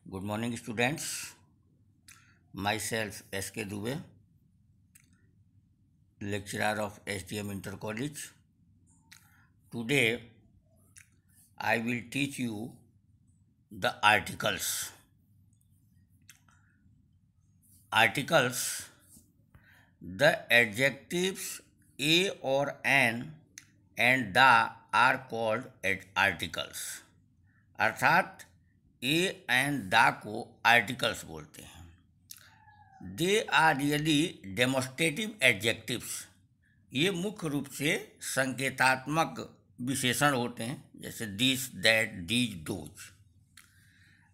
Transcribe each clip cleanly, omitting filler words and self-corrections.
Good morning, students. Myself S.K. Dubey, lecturer of SDM Inter College. Today, I will teach you the articles. Articles, the adjectives a or an and the are called articles. अर्थात a and the को articles बोलते हैं। They are really demonstrative adjectives. ये मुख्य रूप से संकेतात्मक विशेषण होते हैं, जैसे this, that, these, those.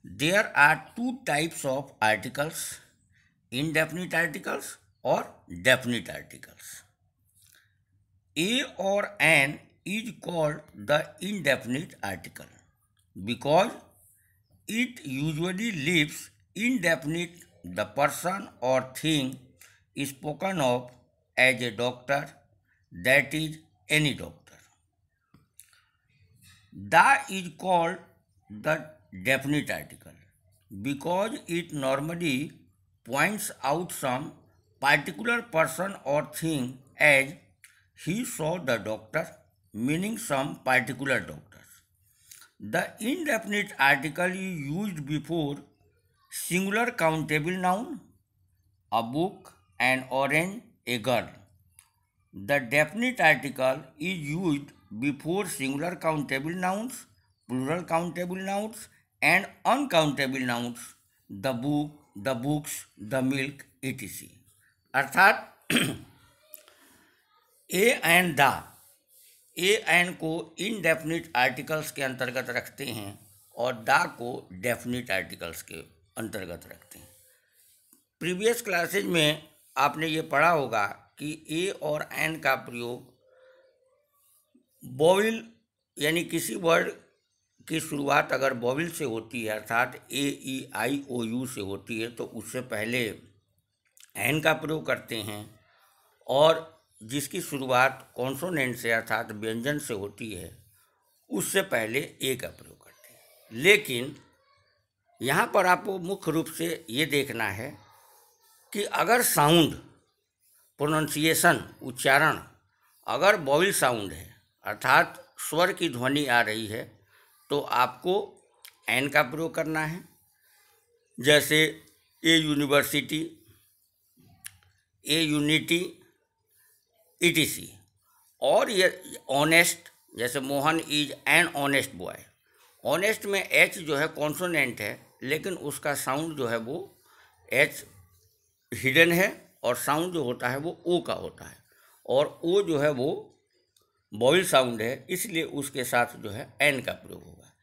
There are two types of articles, indefinite articles और डेफिनिट आर्टिकल्स। ए और an is called the indefinite article because it usually leaves indefinite the person or thing spoken of as a doctor, that is, any doctor. The is called the definite article because it normally points out some particular person or thing as he saw the doctor, meaning some particular doctor. The indefinite article is used before singular countable noun, a book, an orange, a girl. The definite article is used before singular countable nouns, plural countable nouns, and uncountable nouns, the book, the books, the milk, etc. अर्थात a and the, a an को indefinite articles के अंतर्गत रखते हैं और the को definite articles के अंतर्गत रखते हैं। प्रीवियस क्लासेज में आपने ये पढ़ा होगा कि ए और एन का प्रयोग वोवेल यानी किसी वर्ड की शुरुआत अगर वोवेल से होती है, अर्थात ए ई आई ओ यू से होती है, तो उससे पहले एन का प्रयोग करते हैं, और जिसकी शुरुआत कॉन्सोनेंट से अर्थात व्यंजन से होती है उससे पहले ए का प्रयोग करते हैं। लेकिन यहाँ पर आपको मुख्य रूप से ये देखना है कि अगर साउंड, प्रोनाउंसिएशन, उच्चारण अगर वोवेल साउंड है अर्थात स्वर की ध्वनि आ रही है, तो आपको एन का प्रयोग करना है। जैसे ए यूनिवर्सिटी, ए यूनिटी, etc. और ये ऑनेस्ट, जैसे Mohan is an honest boy. Honest में एच जो है कॉन्सोनेंट है, लेकिन उसका साउंड जो है वो एच हिडन है और साउंड जो होता है वो ओ का होता है, और ओ जो है वो वोवेल साउंड है, इसलिए उसके साथ जो है एन का प्रयोग होगा।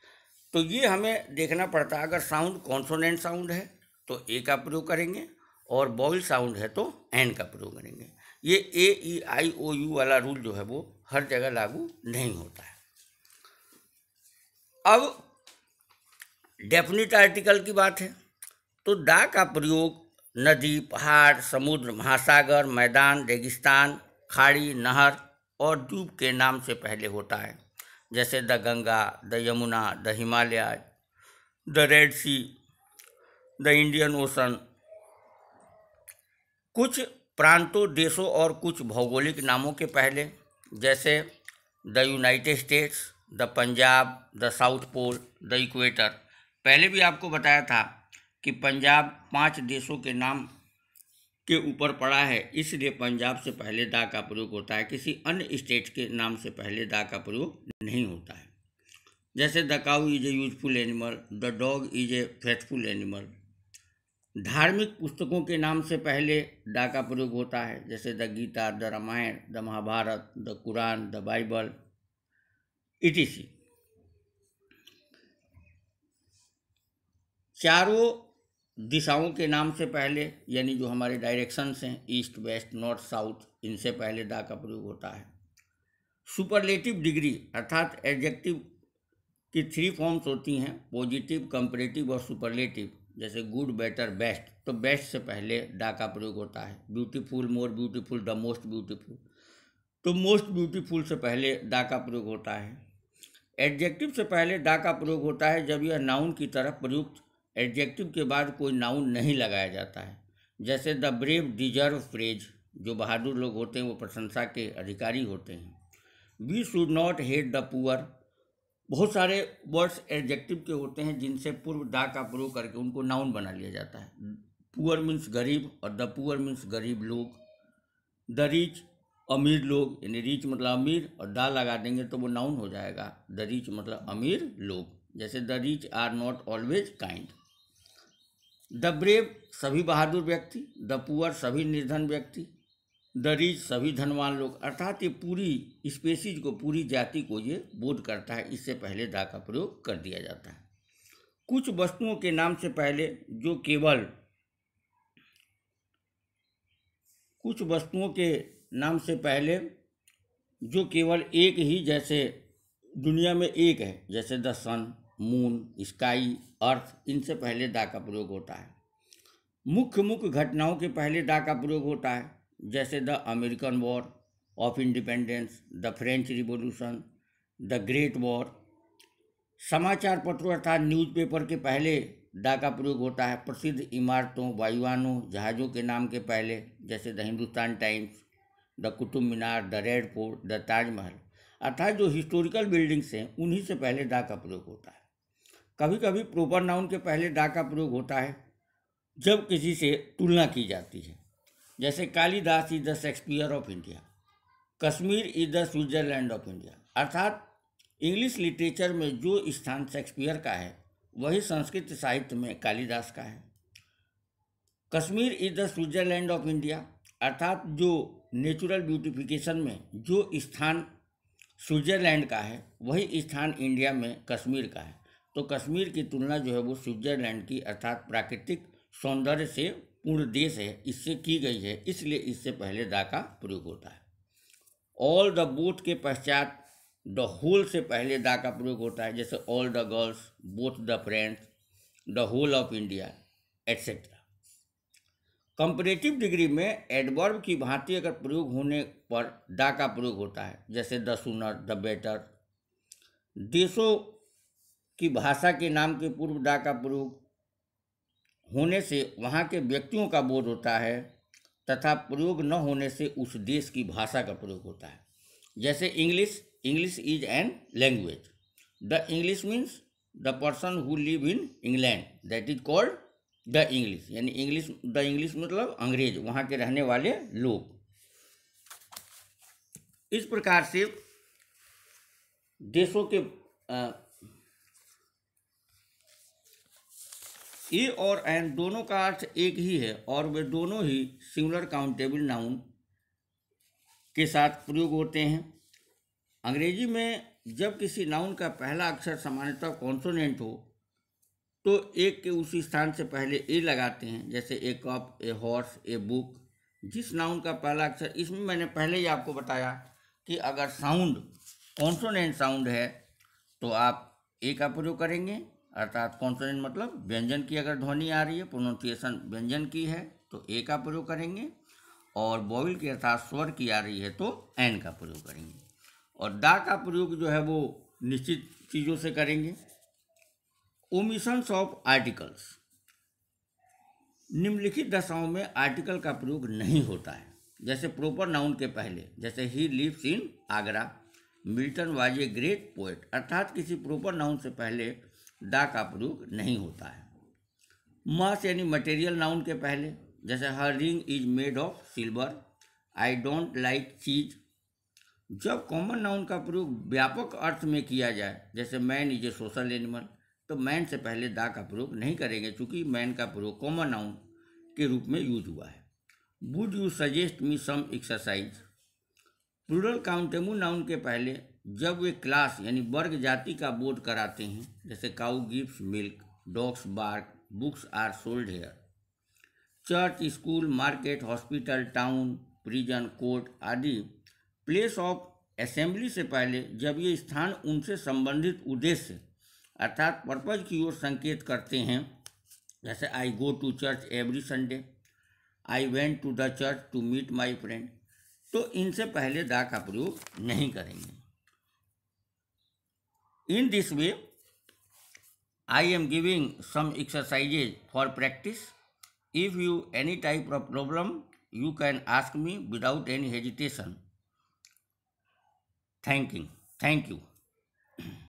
तो ये हमें देखना पड़ता है, अगर साउंड कॉन्सोनेंट साउंड है तो ए का प्रयोग करेंगे, और वोवेल साउंड है तो एन का प्रयोग करेंगे। ये ए ई आई ओ यू वाला रूल जो है वो हर जगह लागू नहीं होता है। अब डेफिनिट आर्टिकल की बात है तो द का प्रयोग नदी, पहाड़, समुद्र, महासागर, मैदान, रेगिस्तान, खाड़ी, नहर और द्वीप के नाम से पहले होता है, जैसे the Ganga, the Yamuna, the Himalaya, the Red Sea, the Indian Ocean. कुछ प्रांतों, देशों और कुछ भौगोलिक नामों के पहले, जैसे the United States, the Punjab, the South Pole, the equator. पहले भी आपको बताया था कि पंजाब 5 देशों के नाम के ऊपर पड़ा है, इसलिए पंजाब से पहले द का प्रयोग होता है, किसी अन्य स्टेट के नाम से पहले द का प्रयोग नहीं होता है। जैसे the cow is a useful animal, the dog is a faithful animal. धार्मिक पुस्तकों के नाम से पहले द का प्रयोग होता है, जैसे the Gita, the Ramayana, the Mahabharata, the Quran, the Bible, etc. चारों दिशाओं के नाम से पहले, यानी जो हमारे डायरेक्शंस हैं, ईस्ट, वेस्ट, नॉर्थ, साउथ, इनसे पहले द का प्रयोग होता है। सुपरलेटिव डिग्री अर्थात एडजेक्टिव की 3 फॉर्म्स होती हैं, पॉजिटिव, कंपैरेटिव और सुपरलेटिव। जैसे गुड, बेटर, बेस्ट, तो बेस्ट से पहले द का प्रयोग होता है। Beautiful, more beautiful, the most beautiful, तो मोस्ट ब्यूटीफुल से पहले द का प्रयोग होता है। एडजेक्टिव से पहले द का प्रयोग होता है जब यह नाउन की तरह प्रयुक्त एडजेक्टिव के बाद कोई नाउन नहीं लगाया जाता है। जैसे द ब्रेव डिजर्व प्रेज, जो बहादुर लोग होते हैं वो प्रशंसा के अधिकारी होते हैं। We should not hate the poor, बहुत सारे वर्ड्स एडजेक्टिव के होते हैं जिनसे पूर्व दा का प्रयोग करके उनको नाउन बना लिया जाता है। पुअर मीन्स गरीब और द पुअर मीन्स गरीब लोग। द रिच अमीर लोग, यानी रिच मतलब अमीर और दा लगा देंगे तो वो नाउन हो जाएगा। द रिच मतलब अमीर लोग, जैसे the rich are not always kind. The brave सभी बहादुर व्यक्ति, द पुअर सभी निर्धन व्यक्ति, द रिच सभी धनवान लोग। अर्थात ये पूरी स्पेसीज को, पूरी जाति को ये बोध करता है, इससे पहले दा का प्रयोग कर दिया जाता है। कुछ वस्तुओं के नाम से पहले जो केवल, कुछ वस्तुओं के नाम से पहले जो केवल एक ही, जैसे दुनिया में एक है, जैसे द सन, मून, स्काई, अर्थ, इनसे पहले दा का प्रयोग होता है। मुख्य मुख्य घटनाओं के पहले दा का प्रयोग होता है, जैसे the American war of independence, the French revolution, the great war. समाचार पत्रों अर्थात न्यूज़पेपर के पहले दा का प्रयोग होता है। प्रसिद्ध इमारतों, वायुयानों, जहाज़ों के नाम के पहले, जैसे the Hindustan times, the Qutub Minar, the red fort, the Taj Mahal. अर्थात जो हिस्टोरिकल बिल्डिंग्स हैं उन्हीं से पहले दा का प्रयोग होता है। कभी कभी प्रॉपर नाउन के पहले दा का प्रयोग होता है जब किसी से तुलना की जाती है, जैसे Kalidas is the Shakespeare of India, Kashmir is the Switzerland of India. अर्थात इंग्लिश लिटरेचर में जो स्थान शेक्सपियर का है वही संस्कृत साहित्य में कालिदास का है। Kashmir is the Switzerland of India, अर्थात जो नेचुरल ब्यूटिफिकेशन में जो स्थान स्विट्जरलैंड का है वही स्थान इंडिया में कश्मीर का है। तो कश्मीर की तुलना जो है वो स्विट्जरलैंड की, अर्थात प्राकृतिक सौंदर्य से पूर्ण देश है, इससे की गई है, इसलिए इससे पहले दा का प्रयोग होता है। ऑल द बोथ के पश्चात द होल से पहले दा का प्रयोग होता है, जैसे all the girls, both the friends, the whole of India, etcetera. Comparative degree में एडवर्ब की भांति अगर प्रयोग होने पर दा का प्रयोग होता है, जैसे द सुनर, द बेटर। देशों की भाषा के नाम के पूर्व दा का प्रयोग होने से वहाँ के व्यक्तियों का बोध होता है, तथा प्रयोग न होने से उस देश की भाषा का प्रयोग होता है। जैसे English, English is an language. The English means the person who live in England, that is called the English, यानी इंग्लिश, द इंग्लिश मतलब अंग्रेज, वहाँ के रहने वाले लोग। इस प्रकार से देशों के ए और एन दोनों का अर्थ एक ही है और वे दोनों ही सिंगुलर काउंटेबल नाउन के साथ प्रयोग होते हैं। अंग्रेजी में जब किसी नाउन का पहला अक्षर सामान्यतः कॉन्सोनेंट हो तो एक के उसी स्थान से पहले ए लगाते हैं, जैसे a cup, a horse, a book. जिस नाउन का पहला अक्षर, इसमें मैंने पहले ही आपको बताया कि अगर साउंड कॉन्सोनेंट साउंड है तो आप ए का प्रयोग करेंगे, अर्थात कॉन्सोनेंट मतलब व्यंजन की अगर ध्वनि आ रही है, प्रोनाउंसिएशन व्यंजन की है तो ए का प्रयोग करेंगे, और वॉवल की अर्थात स्वर की आ रही है तो एन का प्रयोग करेंगे। और दा का प्रयोग जो है वो निश्चित चीज़ों से करेंगे। ओमिशंस ऑफ आर्टिकल्स, निम्नलिखित दशाओं में आर्टिकल का प्रयोग नहीं होता है, जैसे प्रॉपर नाउन के पहले, जैसे he lives in Agra, Milton was a great poet. अर्थात किसी प्रॉपर नाउन से पहले दा का प्रयोग नहीं होता है। मास यानी मटेरियल नाउन के पहले, जैसे her ring is made of silver, I don't like cheese. जब कॉमन नाउन का प्रयोग व्यापक अर्थ में किया जाए, जैसे man is a social animal, तो मैन से पहले दा का प्रयोग नहीं करेंगे, क्योंकि मैन का प्रयोग कॉमन नाउन के रूप में यूज हुआ है। Would you suggest me some exercise. Plural countable noun के पहले जब वे क्लास यानी वर्ग जाति का बोध कराते हैं, जैसे cow gives milk, dogs bark, books are sold here. Church, school, market, hospital, town, prison, court आदि प्लेस ऑफ असेंबली से पहले जब ये स्थान उनसे संबंधित उद्देश्य अर्थात पर्पज की ओर संकेत करते हैं, जैसे I go to church every Sunday, I went to the church to meet my friend, तो इनसे पहले दा का प्रयोग नहीं करेंगे। In this way I am giving some exercises for practice. If you any type of problem, you can ask me without any hesitation. Thank you. Thank you.